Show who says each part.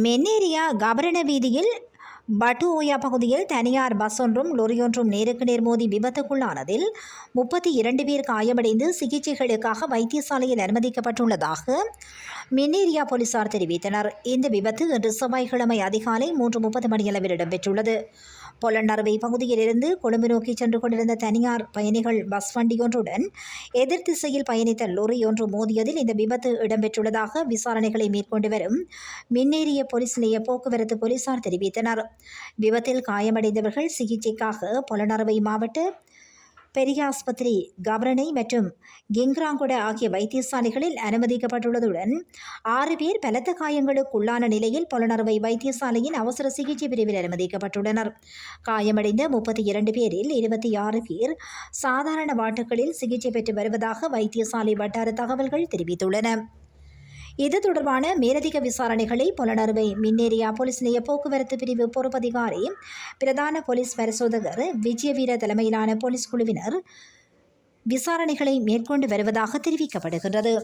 Speaker 1: மென்னேரியா கபரண வீதியில் பட்டுஓயா பகுதியில் தனியார் பஸ் ஒன்றும் லொரியொன்றும் நேருக்கு நேர் மோதி விபத்துக்குள்ளானதில் 32 பேர் காயமடைந்து சிகிச்சைகளுக்காக வைத்தியசாலையில் அனுமதிக்கப்பட்டுள்ளதாக மென்னேரியா போலீசார் தெரிவித்தனர். இந்த விபத்து இன்று செவ்வாய்க்கிழமை அதிகாலை 3:30 மணியளவில் இடம்பெற்றுள்ளது. பொலன்னறுவை பகுதியிலிருந்து கொழும்பு நோக்கி சென்று கொண்டிருந்த தனியார் பயணிகள் பஸ் வண்டியொன்றுடன் எதிர் திசையில் பயணித்த லொரி ஒன்று மோதியதில் இந்த விபத்து இடம்பெற்றுள்ளதாக விசாரணைகளை மேற்கொண்டு வரும் மின்னேரிய போலீஸ் நிலைய போக்குவரத்து போலீசார் தெரிவித்தனர். விபத்தில் காயமடைந்தவர்கள் சிகிச்சைக்காக பொலன்னறுவை மாவட்ட பெரிய ஆஸ்பத்திரி, கவரணை மற்றும் கிங்ராங்கொட ஆகிய வைத்தியசாலைகளில் அனுமதிக்கப்பட்டுள்ளதுடன் 6 பேர் பலத்த காயங்களுக்குள்ளான நிலையில் பொலன்னறுவை வைத்தியசாலையின் அவசர சிகிச்சை பிரிவில் அனுமதிக்கப்பட்டுள்ளனர். காயமடைந்த 32 பேரில் 26 பேர் சாதாரண வாட்டுகளில் சிகிச்சை பெற்று வருவதாக வைத்தியசாலை வட்டார தகவல்கள் தெரிவித்துள்ளன. இது தொடர்பான மேலதிக விசாரணைகளை பொலன்னறுவை மின்னேரியா போலீஸ் நிலைய போக்குவரத்து பிரிவு பொறுப்பதிகாரி பிரதான போலீஸ் பரிசோதகர் விஜயவீர தலைமையிலான போலீஸ் குழுவினர் விசாரணைகளை மேற்கொண்டு வருவதாக தெரிவிக்கப்படுகின்றது.